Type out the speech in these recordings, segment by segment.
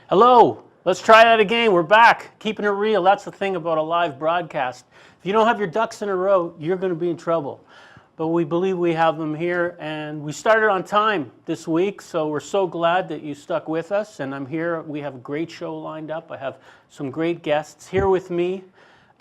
Hello, let's try that again. We're back, keeping it real. That's the thing about a live broadcast. If you don't have your ducks in a row, you're going to be in trouble. But we believe we have them here, and we started on time this week, so we're so glad that you stuck with us. And I'm here. We have a great show lined up. I have some great guests here with me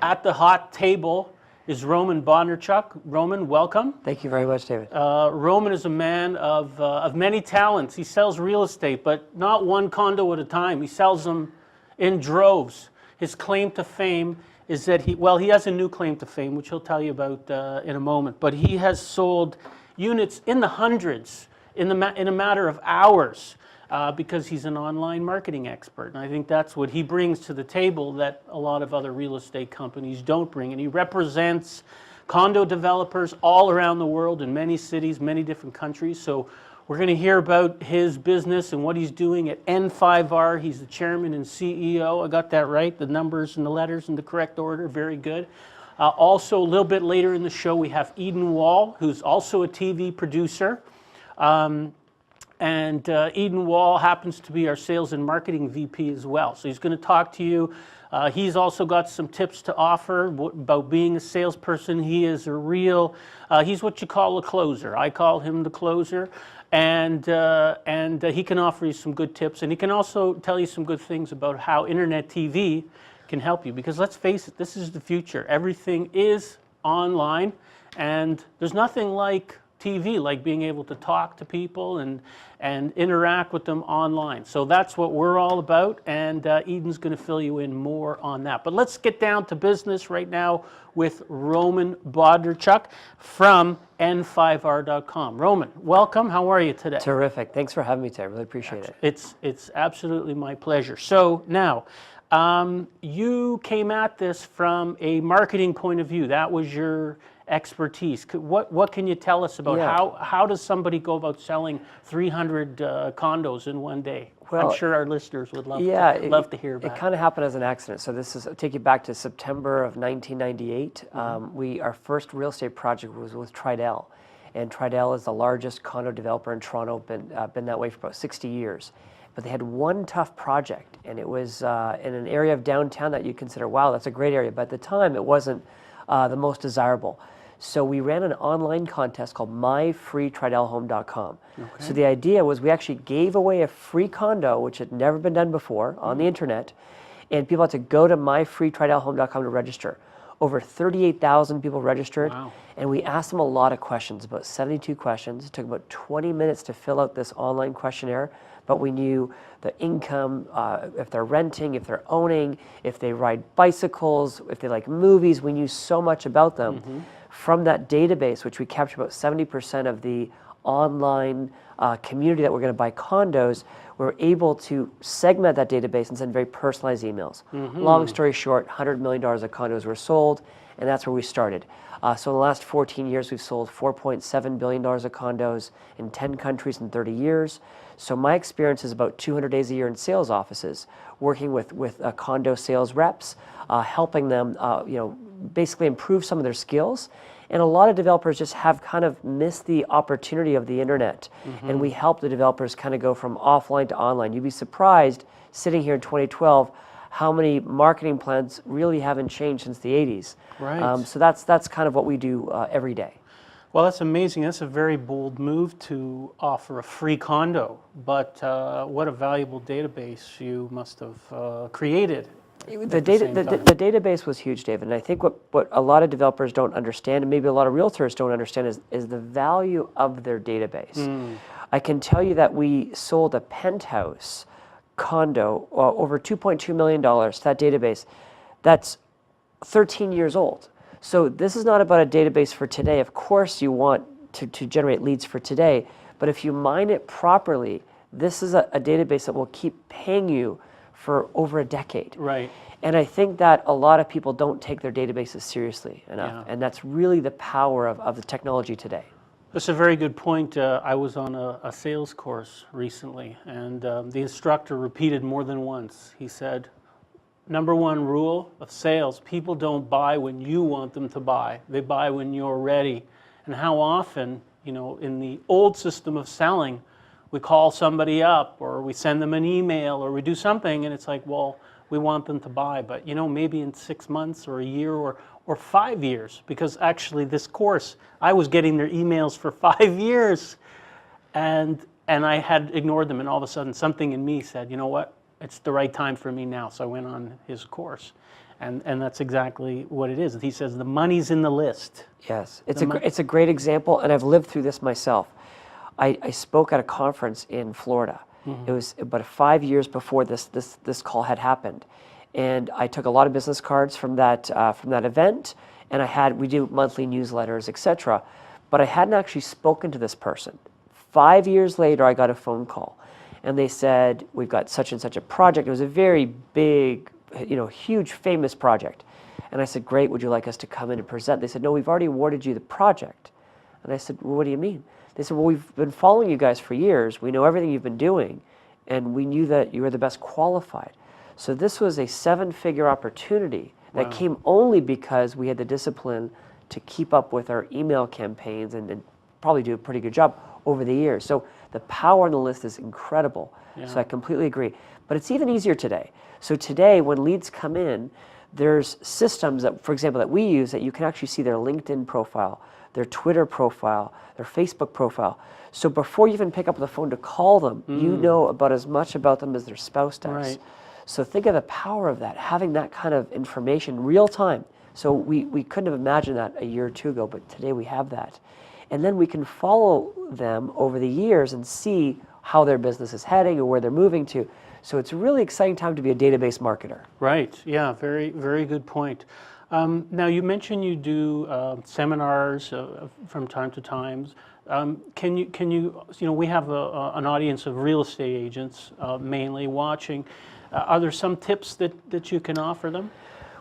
at the hot table. Is Roman Bondarchuk. Roman, welcome. Thank you very much, David. Roman is a man of many talents. He sells real estate, but not one condo at a time. He sells them in droves. His claim to fame is that he has a new claim to fame, which he'll tell you about in a moment. But he has sold units in the hundreds in a matter of hours. Because he's an online marketing expert. And I think that's what he brings to the table that a lot of other real estate companies don't bring. And he represents condo developers all around the world in many cities, many different countries. So we're going to hear about his business and what he's doing at N5R. He's the chairman and CEO. I got that right, the numbers and the letters in the correct order. Very good. Also, a little bit later in the show, we have Eden Wall, who's also a TV producer. And Eden Wall happens to be our sales and marketing VP as well. So he's going to talk to you. He's also got some tips to offer about being a salesperson. He is he's what you call a closer. I call him the closer. And he can offer you some good tips. And he can also tell you some good things about how internet TV can help you. Because let's face it, this is the future. Everything is online. And there's nothing like TV, like being able to talk to people and interact with them online. So that's what we're all about, and Eden's going to fill you in more on that. But let's get down to business right now with Roman Bondarchuk from N5R.com. Roman, welcome. How are you today? Terrific. Thanks for having me today. I really appreciate it. It's absolutely my pleasure. So now, you came at this from a marketing point of view. That was your expertise. What can you tell us about how does somebody go about selling 300 condos in one day? Well, I'm sure our listeners would love to hear about it. It kind of happened as an accident. So I'll take you back to September of 1998. Our first real estate project was with Tridel. And Tridel is the largest condo developer in Toronto, been that way for about 60 years. But they had one tough project, and it was in an area of downtown that you'd consider, wow, that's a great area. But at the time, it wasn't the most desirable. So we ran an online contest called myfreetridelhome.com. Okay. So the idea was we actually gave away a free condo, which had never been done before, on the internet, and people had to go to myfreetridelhome.com to register. Over 38,000 people registered, and we asked them a lot of questions, about 72 questions. It took about 20 minutes to fill out this online questionnaire, but we knew the income, if they're renting, if they're owning, if they ride bicycles, if they like movies. We knew so much about them. From that database, which we captured about 70% of the online community that we're going to buy condos, we're able to segment that database and send very personalized emails. Long story short, $100 million of condos were sold, and that's where we started. So in the last 14 years, we've sold $4.7 billion of condos in 10 countries in 30 years. So my experience is about 200 days a year in sales offices, working with condo sales reps, helping them basically improve some of their skills. And a lot of developers just have kind of missed the opportunity of the internet. And we help the developers kind of go from offline to online. You'd be surprised, sitting here in 2012, how many marketing plans really haven't changed since the 80s. Right. So that's kind of what we do every day. Well, that's amazing. That's a very bold move to offer a free condo. But what a valuable database you must have created. The database was huge, David, and I think what a lot of developers don't understand, and maybe a lot of realtors don't understand, is the value of their database. I can tell you that we sold a penthouse condo over $2.2 million to that database. That's 13 years old. So this is not about a database for today. Of course you want to generate leads for today, but if you mine it properly, this is a database that will keep paying you for over a decade. Right. And I think that a lot of people don't take their databases seriously enough. And that's really the power of the technology today. That's a very good point. I was on a sales course recently, and the instructor repeated more than once. He said, number one rule of sales, people don't buy when you want them to buy. They buy when you're ready. And how often, in the old system of selling, we call somebody up, or we send them an email, or we do something, and it's like, well, we want them to buy, but maybe in 6 months or a year or 5 years, because actually this course, I was getting their emails for 5 years, and I had ignored them, and all of a sudden something in me said, you know what, it's the right time for me now. So I went on his course, and that's exactly what it is. He says the money's in the list. Yes, it's a great example, and I've lived through this myself. I spoke at a conference in Florida. It was about 5 years before this call had happened, and I took a lot of business cards from that event, and we do monthly newsletters, etc. But I hadn't actually spoken to this person. 5 years later, I got a phone call, and they said, we've got such and such a project. It was a very big, huge, famous project. And I said, great, would you like us to come in and present? They said, no, we've already awarded you the project. And I said, well, what do you mean? They said, well, we've been following you guys for years. We know everything you've been doing, and we knew that you were the best qualified. So this was a 7-figure opportunity that came only because we had the discipline to keep up with our email campaigns and probably do a pretty good job over the years. So the power on the list is incredible. Yeah. So I completely agree. But it's even easier today. So today, when leads come in, there's systems that, for example, that we use that you can actually see their LinkedIn profile, their Twitter profile, their Facebook profile. So before you even pick up the phone to call them, you know about as much about them as their spouse does. Right. So think of the power of that, having that kind of information real time. So we couldn't have imagined that a year or two ago, but today we have that. And then we can follow them over the years and see how their business is heading or where they're moving to. So it's a really exciting time to be a database marketer. Right. Yeah. Very, very good point. Now you mentioned you do seminars from time to time. Can you we have an audience of real estate agents mainly watching. Are there some tips that you can offer them?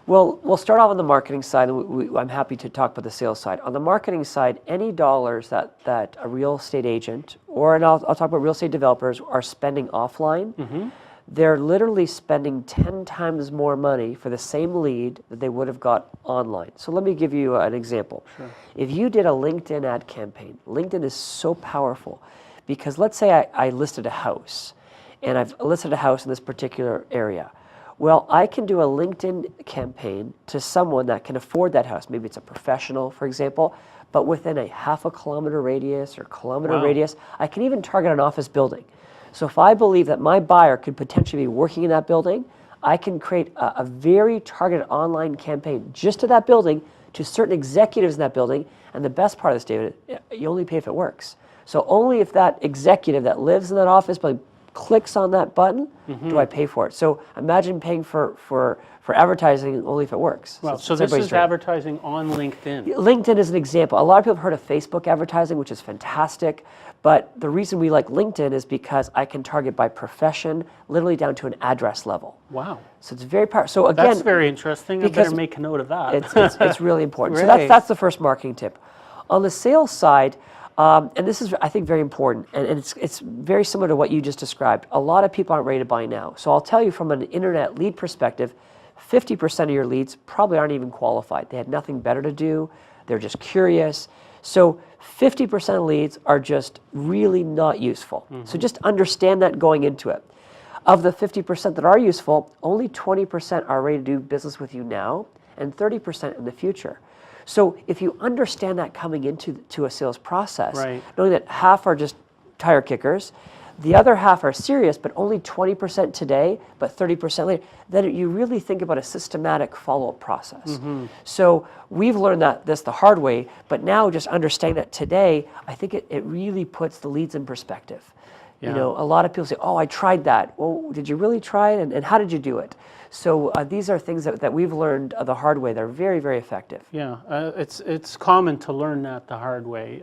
Well, we'll start off on the marketing side, and I'm happy to talk about the sales side. On the marketing side, any dollars that a real estate agent, and I'll talk about real estate developers, are spending offline, they're literally spending 10 times more money for the same lead that they would have got online. So let me give you an example. Sure. If you did a LinkedIn ad campaign, LinkedIn is so powerful because let's say I listed a house, and I've listed a house in this particular area. Well, I can do a LinkedIn campaign to someone that can afford that house. Maybe it's a professional, for example, but within a half a kilometer radius or kilometer radius, I can even target an office building. So if I believe that my buyer could potentially be working in that building, I can create a very targeted online campaign just to that building, to certain executives in that building. And the best part of this, David, you only pay if it works. So only if that executive that lives in that office building clicks on that button, do I pay for it. So imagine paying for advertising only if it works. Well, so this is advertising on LinkedIn. LinkedIn is an example. A lot of people have heard of Facebook advertising, which is fantastic. But the reason we like LinkedIn is because I can target by profession, literally down to an address level. Wow. So it's very powerful. So again, that's very interesting. I better make a note of that. It's really important. So that's the first marketing tip. On the sales side, and this is, I think, very important, and it's very similar to what you just described. A lot of people aren't ready to buy now. So I'll tell you from an internet lead perspective, 50% of your leads probably aren't even qualified. They had nothing better to do. They're just curious. So 50% of leads are just really not useful. So just understand that going into it. Of the 50% that are useful, only 20% are ready to do business with you now, and 30% in the future. So if you understand that coming into a sales process, knowing that half are just tire kickers, the other half are serious, but only 20% today, but 30% later, then you really think about a systematic follow-up process. So we've learned this the hard way, but now just understanding that today, I think it really puts the leads in perspective. Yeah. You know, a lot of people say, oh, I tried that. Well, did you really try it? And how did you do it? So these are things that we've learned the hard way. They're very, very effective. Yeah, it's common to learn that the hard way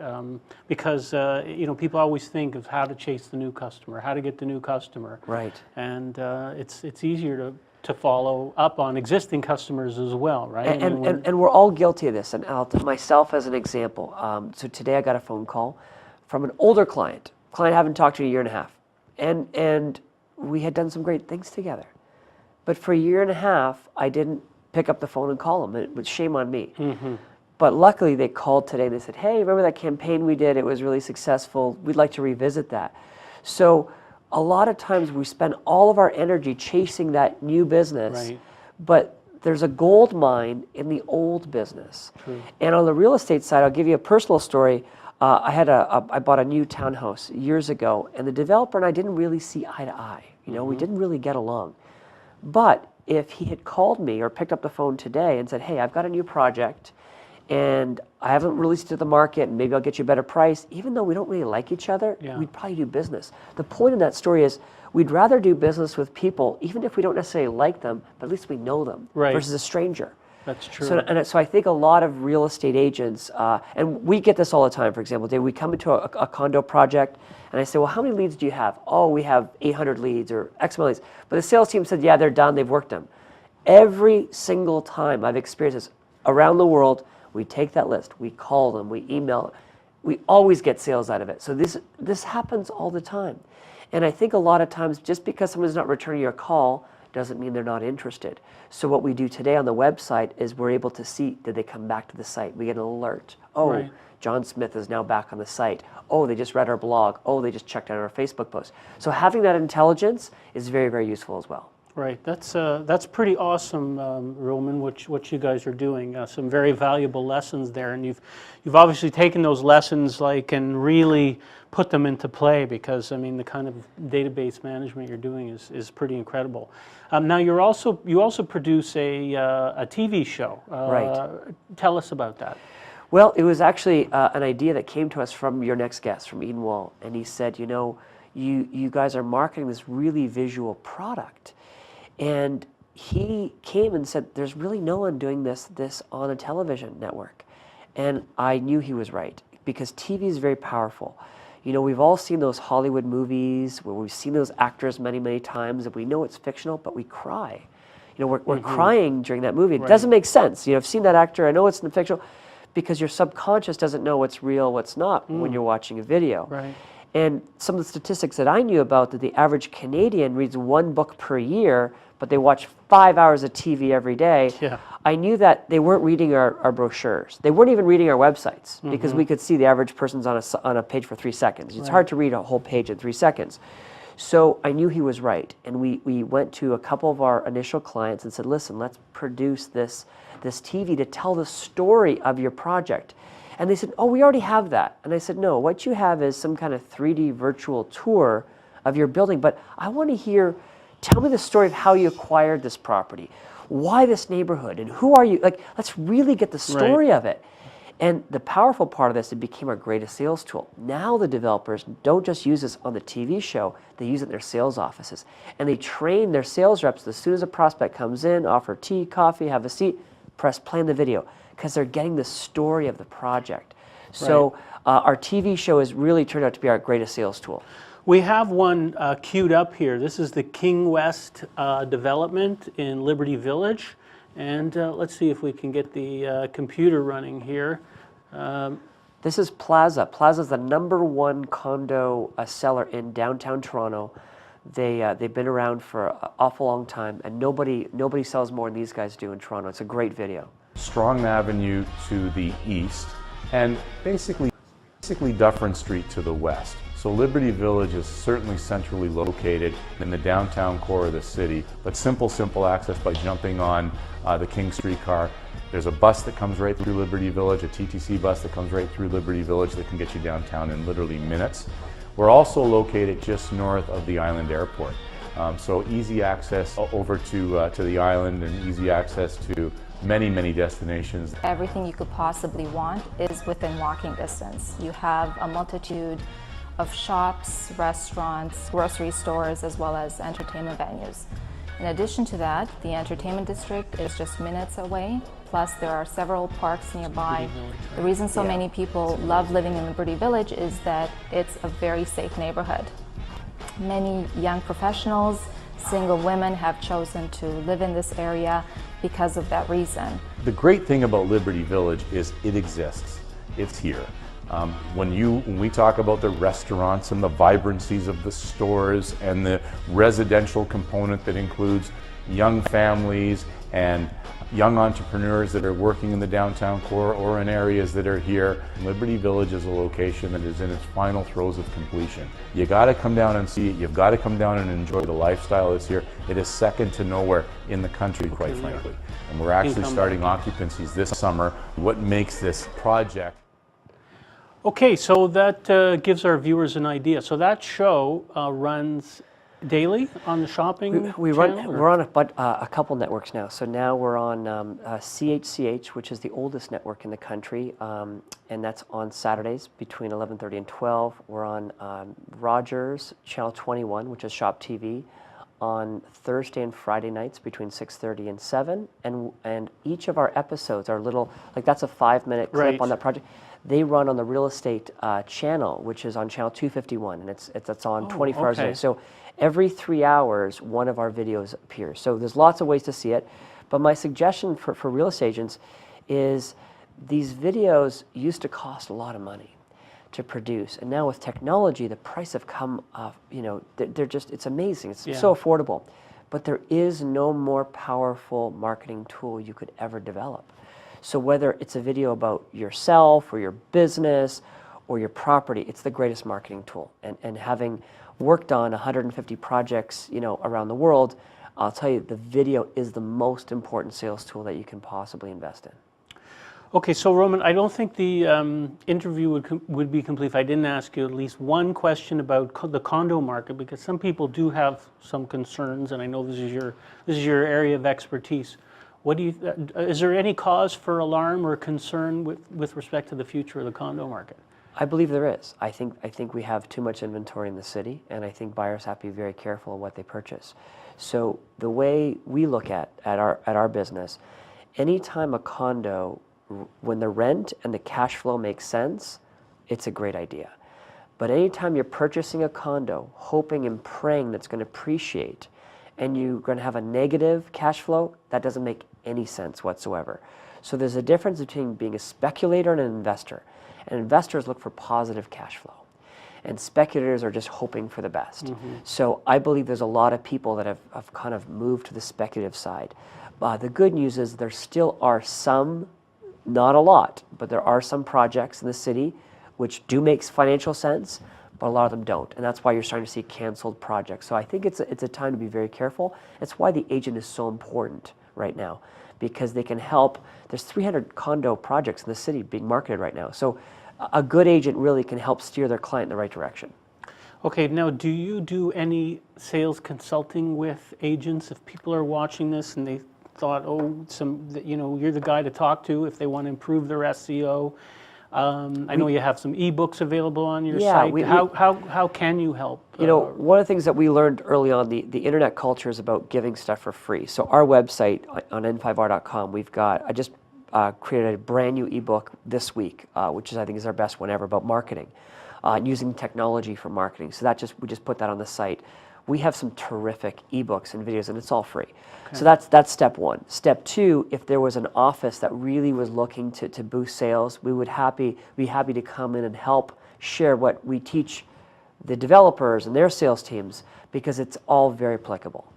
because people always think of how to chase the new customer, how to get the new customer. Right. And it's easier to follow up on existing customers as well, right? And we're all guilty of this. And I'll take myself as an example. So today I got a phone call from an older client I haven't talked to in a year and a half, and we had done some great things together. But for a year and a half, I didn't pick up the phone and call them. It was shame on me. But luckily, they called today and they said, hey, remember that campaign we did? It was really successful. We'd like to revisit that. So a lot of times we spend all of our energy chasing that new business, Right. but there's a gold mine in the old business. True. And on the real estate side, I'll give you a personal story. I bought a new townhouse years ago, and the developer and I didn't really see eye to eye. You know, we didn't really get along. But if he had called me or picked up the phone today and said, hey, I've got a new project, and I haven't released it to the market, and maybe I'll get you a better price, even though we don't really like each other, Yeah. we'd probably do business. The point of that story is we'd rather do business with people, even if we don't necessarily like them, but at least we know them, Right. versus a stranger. That's true. So I think a lot of real estate agents, and we get this all the time, for example, Dave, we come into a condo project, and I say, well, how many leads do you have? Oh, we have 800 leads or X amount of leads. But the sales team said, yeah, they're done, they've worked them. Every single time I've experienced this around the world, we take that list, we call them, we email, we always get sales out of it. So this happens all the time. And I think a lot of times, just because someone's not returning your call doesn't mean they're not interested. So what we do today on the website is we're able to see, did they come back to the site? We get an alert. Oh, Right. John Smith is now back on the site. Oh, they just read our blog. Oh, they just checked out our Facebook post. So having that intelligence is very, very useful as well. Right, that's pretty awesome, Roman, what you guys are doing. Some very valuable lessons there, and you've obviously taken those lessons and really put them into play, because I mean the kind of database management you're doing is pretty incredible. Now you also produce a TV show. Right. Tell us about that. Well, it was actually an idea that came to us from your next guest, from Eden Wall, and he said, you know, you guys are marketing this really visual product. And he came and said, there's really no one doing this on a television network. And I knew he was right, because TV is very powerful. You know, we've all seen those Hollywood movies where we've seen those actors many, many times, and we know it's fictional, but we cry. You know, we're crying during that movie. It doesn't make sense. You know, I've seen that actor, I know it's fictional, because your subconscious doesn't know what's real, what's not when you're watching a video. Right. And some of the statistics that I knew about, that the average Canadian reads 1 book per year, but they watch 5 hours of TV every day. Yeah. I knew that they weren't reading our brochures. They weren't even reading our websites, because we could see the average person's on a page for 3 seconds. It's hard to read a whole page in 3 seconds. So I knew he was right. And we went to a couple of our initial clients and said, listen, let's produce this TV to tell the story of your project. And they said, oh, we already have that. And I said, no, what you have is some kind of 3D virtual tour of your building, but I want to hear, tell me the story of how you acquired this property, why this neighborhood, and who are you? Like, let's really get the story of it. And the powerful part of this, it became our greatest sales tool. Now the developers don't just use this on the TV show, they use it in their sales offices. And they train their sales reps, as soon as a prospect comes in, offer tea, coffee, have a seat, press play on the video, because they're getting the story of the project. So our TV show has really turned out to be our greatest sales tool. We have one queued up here. This is the King West development in Liberty Village. And let's see if we can get the computer running here. This is Plaza. Plaza is the #1 condo seller in downtown Toronto. They've been around for an awful long time, and nobody sells more than these guys do in Toronto. It's a great video. Strong Avenue to the east, and basically Dufferin Street to the west. So Liberty Village is certainly centrally located in the downtown core of the city, but simple access by jumping on the King streetcar. There's a bus that comes right through Liberty Village, a TTC bus that comes right through Liberty Village that can get you downtown in literally minutes. We're also located just north of the Island Airport. So easy access over to the island, and easy access to many destinations. Everything you could possibly want is within walking distance. You have a multitude of shops, restaurants, grocery stores, as well as entertainment venues. In addition to that, the entertainment district is just minutes away, plus there are several parks nearby. The reason so many people love living in Liberty Village is that it's a very safe neighborhood. Many young professionals, single women have chosen to live in this area because of that reason. The great thing about Liberty Village is it exists. It's here. When we talk about the restaurants and the vibrancies of the stores and the residential component that includes young families and young entrepreneurs that are working in the downtown core or in areas that are here, Liberty Village is a location that is in its final throes of completion. You got to come down and see it. You've got to come down and enjoy the lifestyle that's here. It is second to nowhere in the country, quite frankly. And we're actually starting occupancies this summer. What makes this project? Okay, so that gives our viewers an idea. So that show runs daily on the shopping We're channel? on a couple networks now. So now we're on CHCH, which is the oldest network in the country, and that's on Saturdays between 11:30 and 12. We're on Rogers, Channel 21, which is Shop TV, on Thursday and Friday nights between 6:30 and 7. And each of our episodes are little, like that's a 5-minute clip Right. on that project. They run on the real estate channel, which is on Channel 251, and it's on 24 hours a okay. day. So every 3 hours, one of our videos appears. So there's lots of ways to see it. But my suggestion for real estate agents is these videos used to cost a lot of money to produce. And now with technology, the price have come up, they're just, it's amazing. It's so affordable. But there is no more powerful marketing tool you could ever develop. So whether it's a video about yourself or your business or your property, it's the greatest marketing tool. And having worked on 150 projects, around the world, I'll tell you the video is the most important sales tool that you can possibly invest in. Okay, so Roman, I don't think the interview would be complete if I didn't ask you at least one question about the condo market, because some people do have some concerns, and I know this is your area of expertise. What do you? Is there any cause for alarm or concern with respect to the future of the condo market? I believe there is. I think we have too much inventory in the city, and I think buyers have to be very careful of what they purchase. So the way we look at our business, anytime a condo, when the rent and the cash flow makes sense, it's a great idea. But anytime you're purchasing a condo, hoping and praying that's going to appreciate, and you're going to have a negative cash flow, that doesn't make any sense whatsoever. So there's a difference between being a speculator and an investor. And investors look for positive cash flow. And speculators are just hoping for the best. Mm-hmm. So I believe there's a lot of people that have kind of moved to the speculative side. The good news is there still are some, not a lot, but there are some projects in the city which do make financial sense, but a lot of them don't. And that's why you're starting to see canceled projects. So I think it's a time to be very careful. It's why the agent is so important right now, because they can help. There's 300 condo projects in the city being marketed right now. So a good agent really can help steer their client in the right direction. Okay, now do you do any sales consulting with agents? If people are watching this and they thought, you're the guy to talk to if they want to improve their SEO. I know you have some ebooks available on your site. How can you help? One of the things that we learned early on, the internet culture is about giving stuff for free. So our website on n5r.com, I just created a brand new ebook this week, which I think is our best one ever, about marketing, using technology for marketing. So we just put that on the site. We have some terrific ebooks and videos, and it's all free. Okay. So that's step one. Step two, if there was an office that really was looking to boost sales, we would be happy to come in and help share what we teach the developers and their sales teams, because it's all very applicable.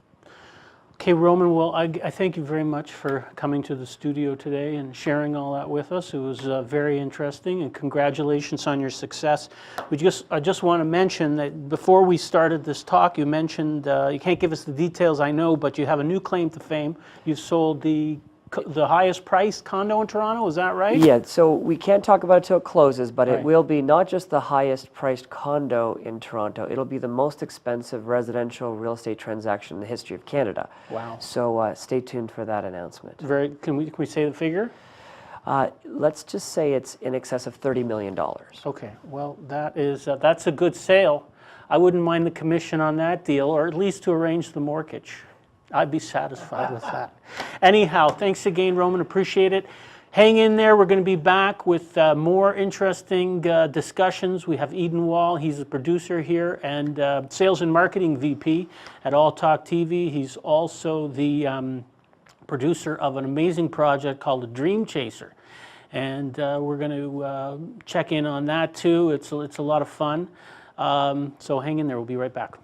Okay, Roman, well, I thank you very much for coming to the studio today and sharing all that with us. It was very interesting, and congratulations on your success. I just want to mention that before we started this talk, you mentioned, you can't give us the details, I know, but you have a new claim to fame. You've sold the highest priced condo in Toronto, is that right? Yeah, so we can't talk about it till it closes, but Right. It will be not just the highest priced condo in Toronto, it'll be the most expensive residential real estate transaction in the history of Canada. Wow. So stay tuned for that announcement. Can we say the figure? Let's just say it's in excess of $30 million. Okay, well, that's a good sale. I wouldn't mind the commission on that deal, or at least to arrange the mortgage. I'd be satisfied with that. Anyhow, thanks again, Roman. Appreciate it. Hang in there. We're going to be back with more interesting discussions. We have Eden Wall. He's a producer here and Sales and Marketing VP at All Talk TV. He's also the producer of an amazing project called The Dream Chaser. and we're going to check in on that too. It's a lot of fun. So hang in there. We'll be right back.